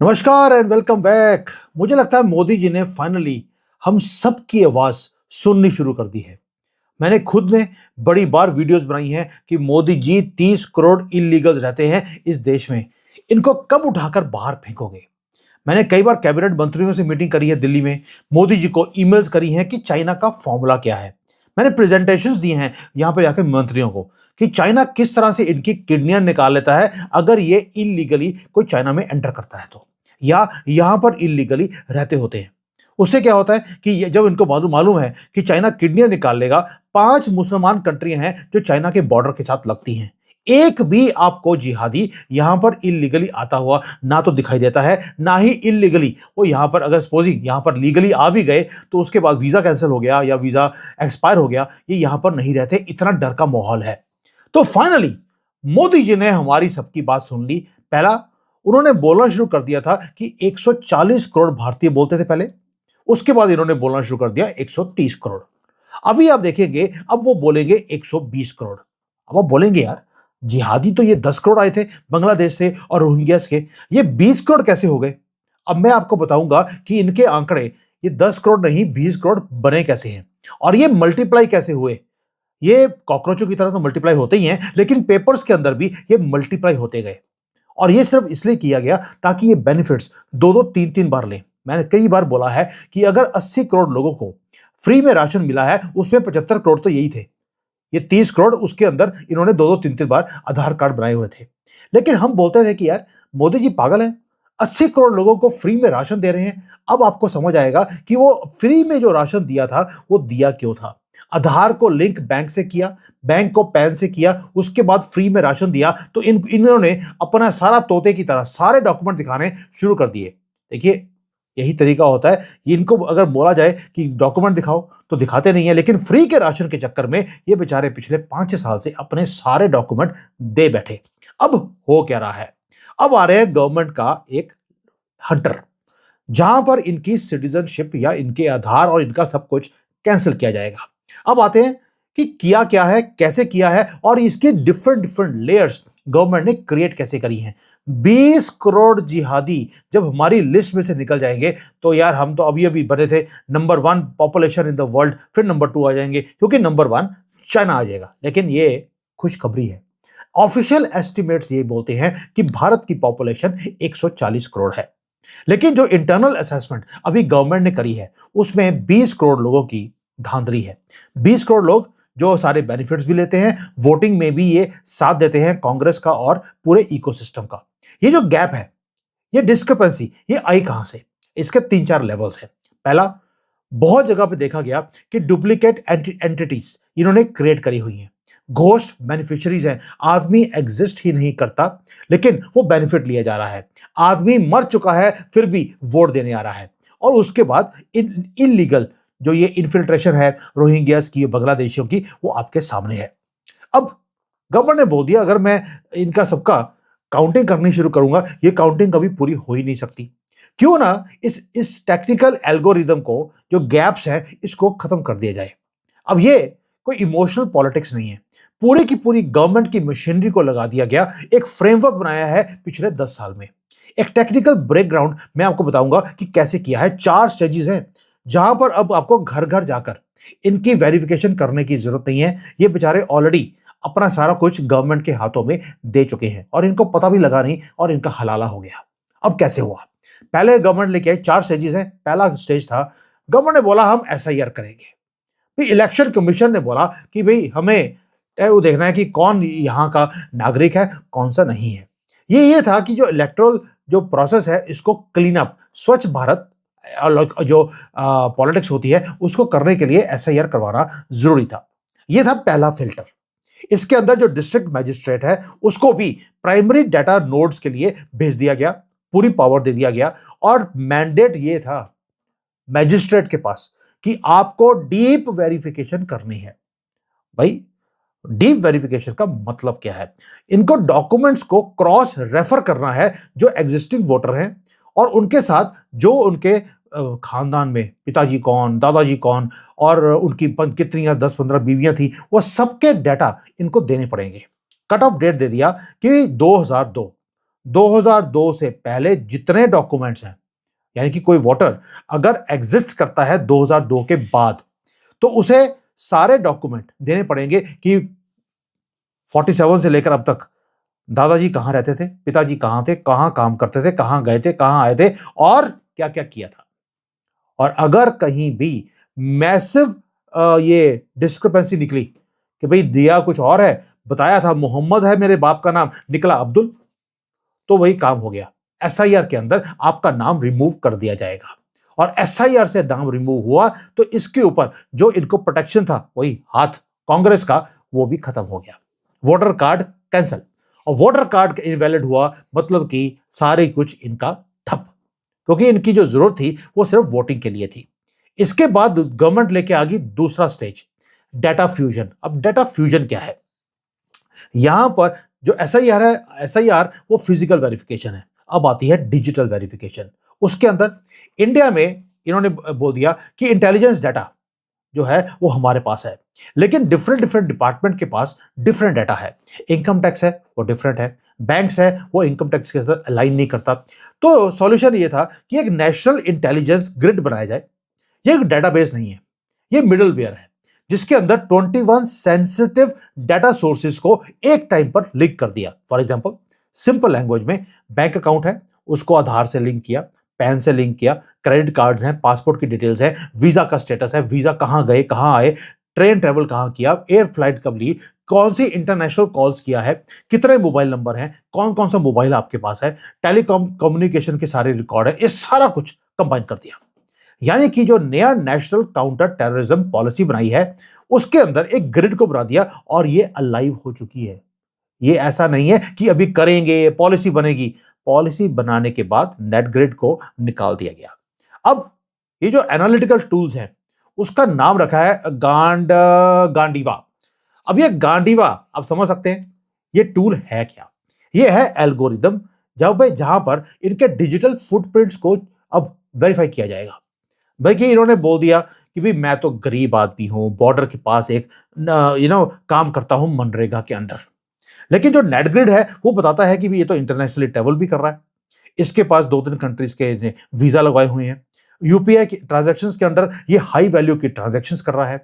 नमस्कार and welcome back. मुझे लगता है मोदी जी ने फाइनली हम सब की आवाज सुननी शुरू कर दी है। मैंने खुद ने बड़ी बार वीडियोस बनाई हैं कि मोदी जी 30 करोड़ इलीगल्स रहते हैं इस देश में, इनको कब उठाकर बाहर फेंकोगे। मैंने कई बार कैबिनेट मंत्रियों से मीटिंग करी है दिल्ली में, मोदी जी को ईमेल्स करी हैं कि चाइना का फॉर्मूला क्या है। मैंने प्रेजेंटेशंस दिए हैं यहां पे जाकर मंत्रियों को कि चाइना किस तरह से इनकी किडनियां निकाल लेता है अगर ये इलीगली कोई चाइना में एंटर करता है तो, या यहां पर इलीगली रहते होते हैं। उससे क्या होता है कि जब इनको मालूम मालूम है कि चाइना किडनियां निकाल लेगा, 5 मुसलमान कंट्रियां हैं जो चाइना के बॉर्डर के साथ लगती हैं, एक भी आपको जिहादी यहां पर इलीगली आता हुआ ना तो दिखाई देता है, ना ही इलीगली वो यहां पर, अगर सपोजिंग यहां पर लीगली आ भी गए तो उसके बाद वीजा कैंसिल हो गया या वीजा एक्सपायर हो गया, ये यहां पर नहीं रहते। इतना डर का माहौल है। तो फाइनली मोदी जी ने हमारी सबकी बात सुन ली। पहला, उन्होंने बोलना शुरू कर दिया था कि 140 करोड़ भारतीय बोलते थे पहले, उसके बाद इन्होंने बोलना शुरू कर दिया 130 करोड़। अभी आप देखेंगे अब वो बोलेंगे 120 करोड़। अब आप बोलेंगे यार, जिहादी तो ये 10 करोड़ आए थे बांग्लादेश से और रोहिंग्यास के, ये 20 करोड़ कैसे हो गए। अब मैं आपको बताऊंगा कि इनके आंकड़े ये 10 करोड़ नहीं 20 करोड़ बने कैसे हैं और ये मल्टीप्लाई कैसे हुए। ये कॉकरोचों की तरह तो मल्टीप्लाई होते ही हैं, लेकिन पेपर्स के अंदर भी ये मल्टीप्लाई होते गए। और ये सिर्फ इसलिए किया गया ताकि ये बेनिफिट्स दो दो तीन तीन बार लें। मैंने कई बार बोला है कि अगर 80 करोड़ लोगों को फ्री में राशन मिला है, उसमें 75 करोड़ तो यही थे। ये 30 करोड़ उसके अंदर इन्होंने दो दो तीन तीन बार आधार कार्ड बनाए हुए थे। लेकिन हम बोलते थे कि यार मोदी जी पागल है, 80 करोड़ लोगों को फ्री में राशन दे रहे हैं। अब आपको समझ आएगा कि वो फ्री में जो राशन दिया था वो दिया क्यों था। आधार को लिंक बैंक से किया, बैंक को पैन से किया, उसके बाद फ्री में राशन दिया। तो इन्होंने अपना सारा तोते की तरह सारे डॉक्यूमेंट दिखाने शुरू कर दिए। देखिए, यही तरीका होता है। इनको अगर बोला जाए कि डॉक्यूमेंट दिखाओ तो दिखाते नहीं है, लेकिन फ्री के राशन के चक्कर में ये बेचारे पिछले 5-6 साल से अपने सारे डॉक्यूमेंट दे बैठे। अब हो क्या रहा है, अब आ रहे हैं गवर्नमेंट का एक हंटर, जहां पर इनकी सिटीजनशिप या इनके आधार और इनका सब कुछ कैंसिल किया जाएगा। अब आते हैं कि किया क्या है, कैसे किया है और इसकी डिफरेंट डिफरेंट लेयर्स गवर्नमेंट ने क्रिएट कैसे करी हैं। 20 करोड़ जिहादी जब हमारी लिस्ट में से निकल जाएंगे तो यार हम तो अभी अभी बने थे number 1 population in the world, फिर नंबर 2 आ जाएंगे क्योंकि नंबर 1 चाइना आ जाएगा। लेकिन ये खुशखबरी है, ऑफिशियल एस्टिमेट्स ये बोलते हैं कि भारत की पॉपुलेशन 140 करोड़ है। लेकिन जो इंटरनल असेसमेंट अभी गवर्नमेंट ने करी है उसमें 20 करोड़ लोगों की धांधली है। 20 करोड़ लोग जो सारे बेनिफिट्स भी लेते हैं, वोटिंग में भी ये साथ देते हैं कांग्रेस का और पूरे इकोसिस्टम का। ये जो गैप है, ये डिस्क्रिपेंसी, ये आई कहां से। इसके 3-4 लेवल्स हैं। पहला, बहुत जगह पे देखा गया कि डुप्लीकेट एंटिटीज इन्होंने क्रिएट करी हुई हैं। घोस्ट बेनिफिशियरीज हैं, आदमी एग्जिस्ट ही नहीं करता लेकिन वो बेनिफिट लिया जा रहा है। आदमी मर चुका है फिर भी वोट देने आ रहा है। और उसके बाद इलीगल जो ये इन्फिल्ट्रेशन है रोहिंग्यास की, बांग्लादेशियों की, वो आपके सामने है। अब गवर्नमेंट ने बोल दिया अगर मैं इनका सबका काउंटिंग करनी शुरू करूंगा, ये काउंटिंग कभी पूरी हो ही नहीं सकती। क्यों ना इस टेक्निकल एल्गोरिदम को, जो गैप्स है, इसको खत्म कर दिया जाए। अब ये कोई इमोशनल पॉलिटिक्स नहीं है, पूरी की पूरी गवर्नमेंट की मशीनरी को लगा दिया गया, एक फ्रेमवर्क बनाया है पिछले 10 साल में। एक टेक्निकल ब्रेकग्राउंड मैं आपको बताऊंगा कि कैसे किया है। 4 स्टेजेस हैं जहां पर अब आपको घर घर जाकर इनकी वेरिफिकेशन करने की जरूरत नहीं है। ये बेचारे ऑलरेडी अपना सारा कुछ गवर्नमेंट के हाथों में दे चुके हैं और इनको पता भी लगा नहीं और इनका हलाला हो गया। अब कैसे हुआ, पहले गवर्नमेंट लेके आई, 4 स्टेजेस हैं। पहला स्टेज था, गवर्नमेंट ने बोला हम एसआईआर करेंगे। फिर इलेक्शन कमीशन ने बोला कि भाई हमें वो देखना है कि कौन यहाँ का नागरिक है, कौन सा नहीं है। ये था कि जो इलेक्टोरल जो प्रोसेस है इसको क्लीन अप, स्वच्छ भारत जो पॉलिटिक्स होती है उसको करने के लिए एसआईआर करवाना जरूरी था। ये था पहला फिल्टर। इसके अंदर जो डिस्ट्रिक्ट मैजिस्ट्रेट है उसको भी प्राइमरी डाटा नोड्स के लिए भेज दिया गया, पूरी पावर दे दिया गया। और मैंडेट ये था मैजिस्ट्रेट के पास कि आपको डीप वेरिफिकेशन करनी है। भाई, डीप वेरिफिकेशन का मतलब क्या है? इनको डॉक्यूमेंट्स को क्रॉस रेफर करना है जो एग्जिस्टिंग वोटर हैं और उनके साथ जो उनके खानदान में पिताजी कौन, दादाजी कौन और उनकी कितनी 10-15 बीवियां थी, वो सबके डाटा इनको देने पड़ेंगे। कट ऑफ डेट दे दिया कि 2002 2002 से पहले जितने डॉक्यूमेंट्स हैं, यानी कि कोई वोटर अगर एग्जिस्ट करता है 2002 के बाद, तो उसे सारे डॉक्यूमेंट देने पड़ेंगे कि 47 से लेकर अब तक दादाजी कहां रहते थे, पिताजी कहां थे, कहां काम करते थे, कहां गए थे, कहां आए थे और क्या क्या किया था। और अगर कहीं भी मैसिव ये डिस्क्रिपेंसी निकली कि भाई दिया कुछ और है, बताया था मोहम्मद है मेरे बाप का नाम, निकला अब्दुल, तो वही काम हो गया। एसआईआर के अंदर आपका नाम रिमूव कर दिया जाएगा। और एसआईआर से नाम रिमूव हुआ तो इसके ऊपर जो इनको प्रोटेक्शन था, वही हाथ कांग्रेस का, वो भी खत्म हो गया। वोटर कार्ड कैंसिल, और वोटर कार्ड इनवैलिड हुआ, मतलब कि सारे कुछ इनका ठप, क्योंकि इनकी जो जरूरत थी वो सिर्फ वोटिंग के लिए थी। इसके बाद गवर्नमेंट लेके आ गई दूसरा स्टेज, डाटा फ्यूजन। अब डाटा फ्यूजन क्या है? यहां पर जो एसआईआर है, एसआईआर वो फिजिकल वेरिफिकेशन है। अब आती है डिजिटल वेरिफिकेशन। उसके अंदर इंडिया में इन्होंने बोल दिया कि इंटेलिजेंस डाटा जो है वो हमारे पास है, लेकिन डिफरेंट डिफरेंट डिपार्टमेंट के पास डिफरेंट डाटा है। इनकम टैक्स है वो डिफरेंट है, बैंक्स है वो इनकम टैक्स के साथ अलाइन नहीं करता। तो सॉल्यूशन ये था कि एक नेशनल इंटेलिजेंस ग्रिड बनाया जाए। ये एक डेटाबेस नहीं है, ये मिडलवेयर है, जिसके अंदर 21 सेंसिटिव डाटा सोर्सेज को एक टाइम पर लिंक कर दिया। फॉर एग्जांपल, सिंपल लैंग्वेज में, बैंक अकाउंट है उसको आधार से लिंक किया, पैन से लिंक किया, क्रेडिट कार्ड्स हैं, पासपोर्ट की डिटेल्स है, वीजा का स्टेटस है, वीजा कहां गए कहां आए, ट्रेन ट्रेवल कहां किया, एयर फ्लाइट कब ली, कौन सी इंटरनेशनल कॉल्स किया है, कितने मोबाइल नंबर हैं, कौन कौन सा मोबाइल आपके पास है, टेलीकॉम कम्युनिकेशन के सारे रिकॉर्ड है, ये सारा कुछ कंबाइन कर दिया। यानी कि जो नया नेशनल काउंटर टेररिज्म पॉलिसी बनाई है, उसके अंदर एक ग्रिड को बना दिया, और ये अलाइव हो चुकी है। ये ऐसा नहीं है कि अभी करेंगे, पॉलिसी बनेगी। पॉलिसी बनाने के बाद नेट ग्रिड को निकाल दिया गया। अब ये जो एनालिटिकल टूल्स हैं, उसका नाम रखा है गांडीवा। अब ये गांडीवा, आप समझ सकते हैं ये टूल है क्या? ये है एल्गोरिदम, जहां पर इनके डिजिटल फुटप्रिंट्स को अब वेरीफाई किया जाएगा। भाई कि इन्होंने बोल दिया कि भाई मैं तो गरीब आदमी हूं, बॉर्डर के पास एक काम करता हूं मनरेगा के अंडर, लेकिन जो नेट ग्रिड है वो बताता है कि भी ये तो इंटरनेशनली ट्रेवल भी कर रहा है, इसके पास 2-3 कंट्रीज के वीजा लगवाए हुए हैं, यूपीआई के ट्रांजैक्शंस के अंदर ये हाई वैल्यू की ट्रांजैक्शंस कर रहा है,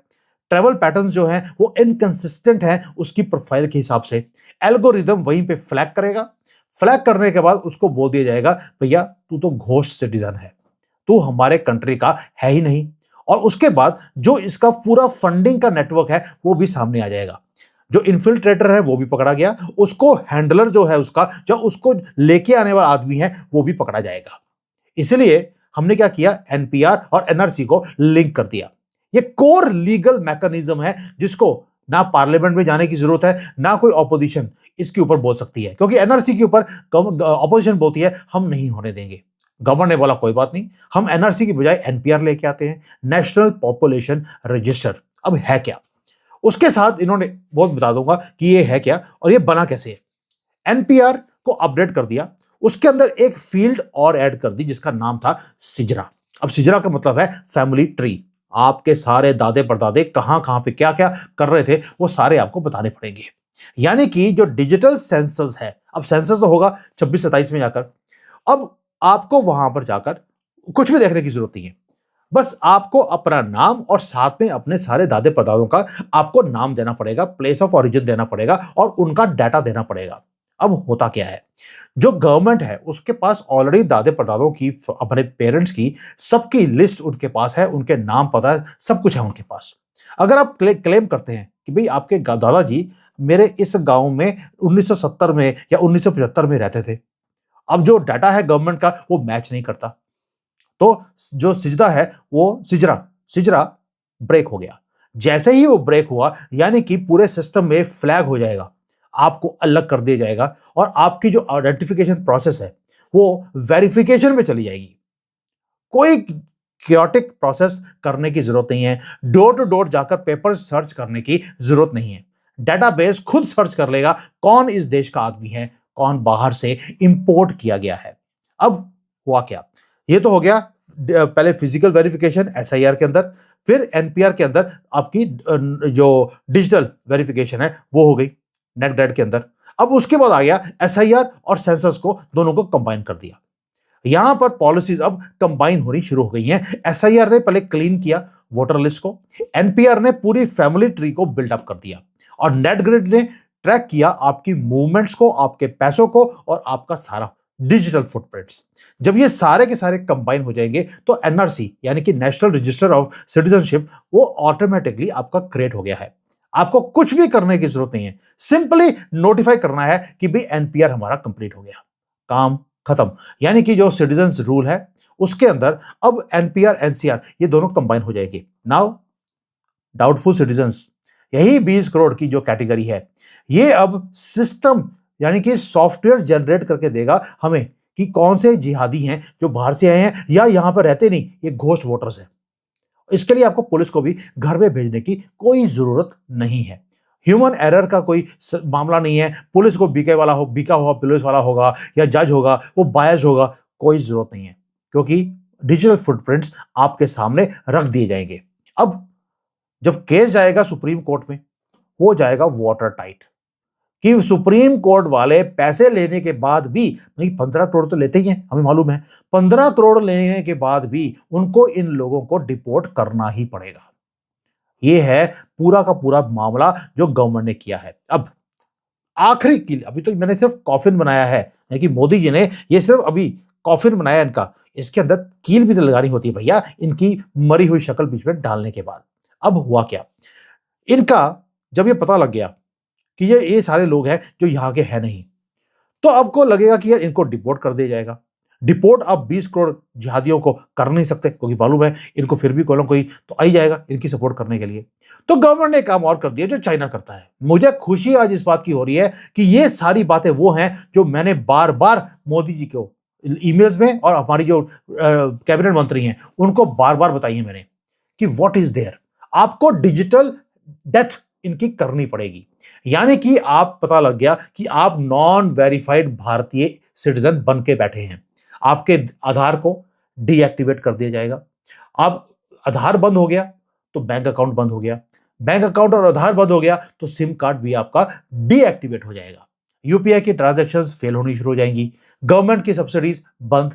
ट्रैवल पैटर्न्स जो हैं वो इनकंसिस्टेंट हैं उसकी प्रोफाइल के हिसाब से। एल्गोरिदम वहीं पे फ्लैग करेगा, फ्लैग करने के बाद उसको बोल दिया जाएगा भैया तू तो घोस्ट सिटीजन है, तू हमारे कंट्री का है ही नहीं। और उसके बाद जो इसका पूरा फंडिंग का नेटवर्क है वो भी सामने आ जाएगा। जो इन्फिल्ट्रेटर है वो भी पकड़ा गया, उसको हैंडलर जो है उसका, जो उसको लेके आने वाला आदमी है, वो भी पकड़ा जाएगा। इसलिए हमने क्या किया, एनपीआर और एनआरसी को लिंक कर दिया। ये कोर लीगल मैकेनिज्म है जिसको ना पार्लियामेंट में जाने की जरूरत है, ना कोई ऑपोजिशन इसके ऊपर बोल सकती है, क्योंकि एनआरसी के ऊपर ऑपोजिशन बोलती है हम नहीं होने देंगे। गवर्नमेंट ने बोला कोई बात नहीं, हम एनआरसी की बजाय एनपीआर लेके आते हैं, नेशनल पॉपुलेशन रजिस्टर। अब है क्या उसके साथ, इन्होंने बहुत बता दूंगा कि ये है क्या और ये बना कैसे है। एनपीआर को अपडेट कर दिया, उसके अंदर एक फील्ड और ऐड कर दी जिसका नाम था सिजरा। अब सिजरा का मतलब है फैमिली ट्री। आपके सारे दादे परदादे कहां कहां पे क्या क्या कर रहे थे वो सारे आपको बताने पड़ेंगे। यानी कि जो डिजिटल सेंसस है, अब सेंसस तो होगा 26-27 में जाकर, अब आपको वहां पर जाकर कुछ भी देखने की जरूरत नहीं है, बस आपको अपना नाम और साथ में अपने सारे दादे परदादों का आपको नाम देना पड़ेगा, प्लेस ऑफ ओरिजिन देना पड़ेगा और उनका डाटा देना पड़ेगा। अब होता क्या है, जो गवर्नमेंट है उसके पास ऑलरेडी दादे परदादों की, अपने पेरेंट्स की, सबकी लिस्ट उनके पास है, उनके नाम पता है, सब कुछ है उनके पास। अगर आप क्लेम करते हैं कि भाई आपके दादाजी मेरे इस गांव में 1970 में या 1975 में रहते थे, अब जो डाटा है गवर्नमेंट का वो मैच नहीं करता, तो जो सिजदा है वो सिजरा ब्रेक हो गया। जैसे ही वो ब्रेक हुआ, यानी कि पूरे सिस्टम में फ्लैग हो जाएगा, आपको अलग कर दिया जाएगा और आपकी जो आइडेंटिफिकेशन प्रोसेस है वो वेरिफिकेशन में चली जाएगी। कोई क्योटिक प्रोसेस करने की जरूरत नहीं है, डोर टू डोर जाकर पेपर सर्च करने की जरूरत नहीं है। डेटाबेस खुद सर्च कर लेगा कौन इस देश का आदमी है, कौन बाहर से इंपोर्ट किया गया है। अब हुआ क्या, ये तो हो गया पहले फिजिकल वेरिफिकेशन एसआईआर के अंदर, फिर एनपीआर के अंदर आपकी जो डिजिटल वेरिफिकेशन है वो हो गई नेट ग्रिड के अंदर। अब उसके बाद आ गया एसआईआर और सेंसस को दोनों को कंबाइन कर दिया। यहां पर पॉलिसीज अब कंबाइन होनी शुरू हो गई हैं। एसआईआर ने पहले क्लीन किया वोटर लिस्ट को, एनपीआर ने पूरी फैमिली ट्री को बिल्डअप कर दिया और नेटग्रिड ने ट्रैक किया आपकी मूवमेंट्स को, आपके पैसों को और आपका सारा डिजिटल फुटप्रिंट्स। जब ये सारे के सारे कंबाइन हो जाएंगे तो एनआरसी यानी कि नेशनल रजिस्टर ऑफ सिटीजनशिप वो ऑटोमेटिकली आपका क्रिएट हो गया है। आपको कुछ भी करने की जरूरत नहीं है, सिंपली नोटिफाई करना है कि भाई एनपीआर हमारा कंप्लीट हो गया, काम खत्म। यानी कि जो सिटीजन्स रूल है उसके अंदर अब एनपीआर एनसीआर ये दोनों कंबाइन हो जाएंगे। नाउ डाउटफुल सिटीजन्स, यही 20 करोड़ की जो कैटेगरी है, ये अब सिस्टम यानी कि सॉफ्टवेयर जनरेट करके देगा हमें कि कौन से जिहादी हैं जो बाहर से आए हैं या यहां पर रहते नहीं, ये घोस्ट वोटर्स हैं। इसके लिए आपको पुलिस को भी घर में भेजने की कोई जरूरत नहीं है। ह्यूमन एरर का कोई मामला नहीं है। पुलिस को बीका हुआ पुलिस वाला होगा या जज होगा, वो बायस होगा, कोई जरूरत नहीं है, क्योंकि डिजिटल फुटप्रिंट्स आपके सामने रख दिए जाएंगे। अब जब केस जाएगा सुप्रीम कोर्ट में, हो जाएगा वाटर टाइट कि सुप्रीम कोर्ट वाले पैसे लेने के बाद भी, नहीं 15 करोड़ तो लेते ही हैं, हमें मालूम है, 15 करोड़ लेने के बाद भी उनको इन लोगों को डिपोर्ट करना ही पड़ेगा। यह है पूरा का पूरा मामला जो गवर्नमेंट ने किया है। अब आखिरी कील, अभी तो मैंने सिर्फ कॉफिन बनाया है कि मोदी जी ने ये सिर्फ अभी कॉफिन बनाया इनका, इसके अंदर कील भी तो लगानी होती है भैया, इनकी मरी हुई शक्ल बीच में डालने के बाद। अब हुआ क्या, इनका जब ये पता लग गया कि ये सारे लोग हैं जो यहां के हैं नहीं, तो आपको लगेगा कि यार इनको डिपोर्ट कर दिया जाएगा। डिपोर्ट आप 20 करोड़ जिहादियों को कर नहीं सकते, क्योंकि मालूम है इनको फिर भी कोई तो आ ही जाएगा इनकी सपोर्ट करने के लिए। तो गवर्नमेंट ने काम और कर दिया जो चाइना करता है। मुझे खुशी आज इस बात की हो रही है कि ये सारी बातें वो हैं जो मैंने बार बार मोदी जी को ईमेल्स में और हमारी जो कैबिनेट मंत्री हैं उनको बार बार बताई है मैंने कि व्हाट इज देयर। आपको डिजिटल डेथ इनकी करनी पड़ेगी, यानी कि आप पता लग गया कि आप नॉन वेरीफाइड भारतीय सिटीजन बन के बैठे हैं, आपके आधार को डीएक्टिवेट कर दिया जाएगा। अब आधार बंद हो गया तो बैंक अकाउंट बंद हो गया, बैंक अकाउंट और आधार बंद हो गया तो सिम कार्ड भी आपका डीएक्टिवेट हो जाएगा। यूपीआई की ट्रांजैक्शंस फेल होनी शुरू हो जाएंगी, गवर्नमेंट की सब्सिडीज बंद,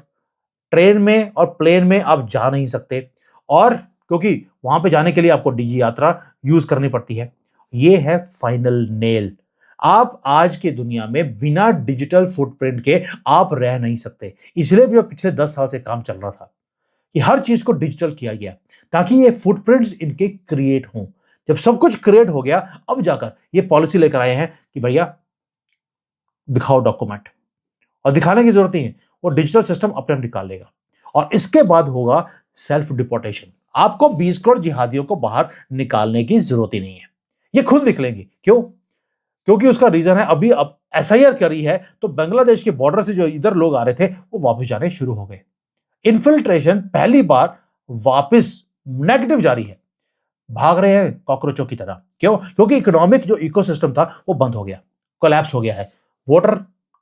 ट्रेन में और प्लेन में आप जा नहीं सकते, और क्योंकि वहां पे जाने के लिए आपको डिजी यात्रा यूज करनी पड़ती है। ये है फाइनल नेल। आप आज की दुनिया में बिना डिजिटल फुटप्रिंट के आप रह नहीं सकते। इसलिए भी पिछले 10 साल से काम चल रहा था कि हर चीज को डिजिटल किया गया ताकि ये फुटप्रिंट्स इनके क्रिएट हों। जब सब कुछ क्रिएट हो गया, अब जाकर ये पॉलिसी लेकर आए हैं कि भैया दिखाओ डॉक्यूमेंट, और दिखाने की जरूरत नहीं है, वो डिजिटल सिस्टम अपने आप निकाल लेगा। और इसके बाद होगा सेल्फ डिपोर्टेशन। आपको 20 करोड़ जिहादियों को बाहर निकालने की जरूरत ही नहीं है, ये खुद निकलेंगे। क्यों? क्योंकि उसका रीजन है अभी अब एसआईआर करी है तो बांग्लादेश के बॉर्डर से जो इधर लोग आ रहे थे वो वापस जाने शुरू हो गए। इन्फिल्ट्रेशन पहली बार वापस नेगेटिव जारी है, भाग रहे हैं कॉकरोचों की तरह। क्यों? क्योंकि इकोनॉमिक जो इकोसिस्टम था वो बंद हो गया, कोलैप्स हो गया है। वोटर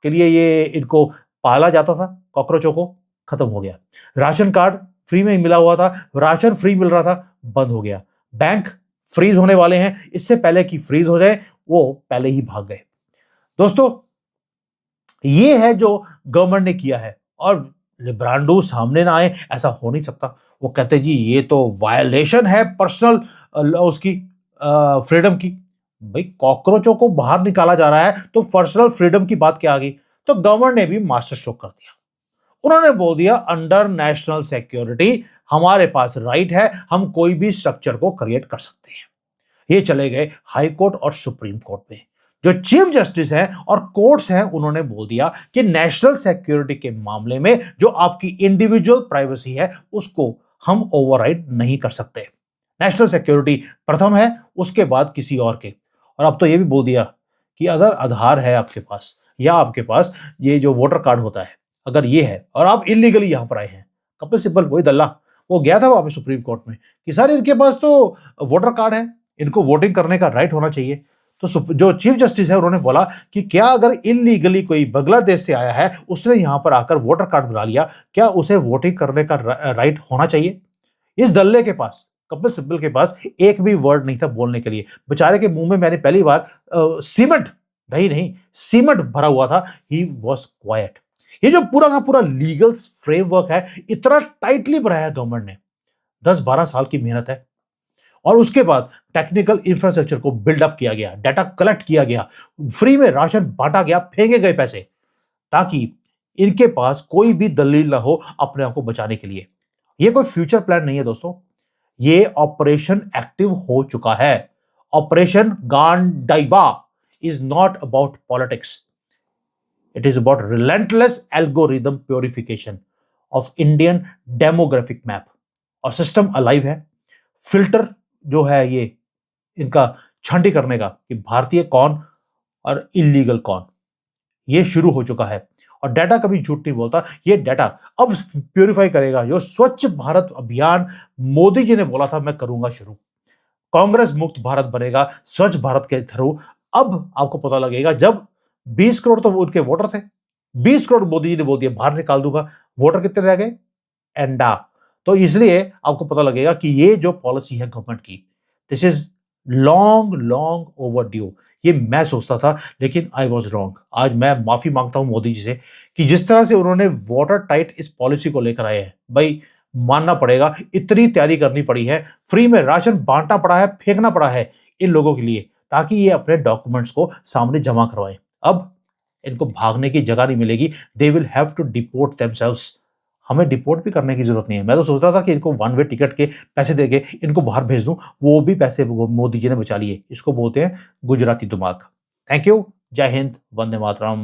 के लिए ये इनको पाला जाता था, कॉकरोचों को खत्म हो गया। राशन कार्ड फ्री में मिला हुआ था, राशन फ्री मिल रहा था, बंद हो गया। बैंक फ्रीज होने वाले हैं, इससे पहले कि फ्रीज हो जाए वो पहले ही भाग गए। दोस्तों, ये है जो गवर्नमेंट ने किया है, और लिब्रांडो सामने ना आए, ऐसा हो नहीं सकता। वो कहते जी ये तो वायलेशन है पर्सनल उसकी फ्रीडम की। भाई कॉकरोचों को बाहर निकाला जा रहा है तो पर्सनल फ्रीडम की बात क्या आ गई? तो गवर्नमेंट ने भी मास्टर स्ट्रोक कर दिया। उन्होंने बोल दिया अंडर नेशनल सिक्योरिटी हमारे पास राइट है, हम कोई भी स्ट्रक्चर को क्रिएट कर सकते हैं। ये चले गए हाई कोर्ट और सुप्रीम कोर्ट में। जो चीफ जस्टिस हैं और कोर्ट्स हैं उन्होंने बोल दिया कि नेशनल सिक्योरिटी के मामले में जो आपकी इंडिविजुअल प्राइवेसी है उसको हम ओवरराइड नहीं कर सकते। नेशनल सिक्योरिटी प्रथम है, उसके बाद किसी और के। और अब तो ये भी बोल दिया कि अगर आधार है आपके पास या आपके पास ये जो वोटर कार्ड होता है, अगर ये है और आप इलीगली यहां पर आए हैं, कपिल सिब्बल वही दल्ला वो गया था वहां पे सुप्रीम कोर्ट में कि सर इनके पास तो वोटर कार्ड है, इनको वोटिंग करने का राइट होना चाहिए। तो जो चीफ जस्टिस है उन्होंने बोला कि क्या अगर इलीगली कोई बांग्लादेश से आया है, उसने यहां पर आकर वोटर कार्ड बना लिया, क्या उसे वोटिंग करने का राइट होना चाहिए? इस दल्ले के पास, कपिल सिब्बल के पास एक भी वर्ड नहीं था बोलने के लिए। बेचारे के मुंह में मैंने पहली बार सीमेंट दही नहीं, सीमेंट भरा हुआ था, ही वॉज क्वाइट। ये जो पूरा का पूरा लीगल फ्रेमवर्क है, इतना टाइटली बनाया गवर्नमेंट ने, 10-12 साल की मेहनत है। और उसके बाद टेक्निकल इंफ्रास्ट्रक्चर को बिल्डअप किया गया, डाटा कलेक्ट किया गया, फ्री में राशन बांटा गया, फेंके गए पैसे, ताकि इनके पास कोई भी दलील ना हो अपने आप को बचाने के लिए। ये कोई फ्यूचर प्लान नहीं है दोस्तों, ये ऑपरेशन एक्टिव हो चुका है। Operation Gandiva is not about politics, it is about relentless algorithm purification of Indian demographic map. और सिस्टम अलाइव है, फिल्टर जो है ये इनका छांटी करने का कि भारतीय कौन और इलीगल कौन, ये शुरू हो चुका है। और डाटा कभी झूठ नहीं बोलता, ये डाटा अब प्यूरिफाई करेगा। जो स्वच्छ भारत अभियान मोदी जी ने बोला था मैं करूंगा शुरू, कांग्रेस मुक्त भारत बनेगा स्वच्छ भारत के थ्रू। अब आपको पता लगेगा, जब 20 करोड़ तो उनके वोटर थे, 20 करोड़ मोदी जी ने बोल दिया बाहर निकाल दूंगा, वोटर कितने रह गए? एंडा। तो इसलिए आपको पता लगेगा कि ये जो पॉलिसी है गवर्नमेंट की, this is long long over due. ये मैं सोचता था, लेकिन आई वॉज रॉन्ग। आज मैं माफी मांगता हूं मोदी जी से कि जिस तरह से उन्होंने वाटर टाइट इस पॉलिसी को लेकर आए हैं, भाई मानना पड़ेगा, इतनी तैयारी करनी पड़ी है, फ्री में राशन बांटना पड़ा है, फेंकना पड़ा है इन लोगों के लिए, ताकि ये अपने डॉक्यूमेंट्स को सामने जमा करवाएं। अब इनको भागने की जगह नहीं मिलेगी, they will have to deport themselves. हमें डिपोर्ट भी करने की जरूरत नहीं है। मैं तो सोच रहा था कि इनको वन वे टिकट के पैसे देके इनको बाहर भेज दूं, वो भी पैसे मोदी जी ने बचा लिए। इसको बोलते हैं गुजराती दिमाग। थैंक यू, जय हिंद, वंदे मातरम।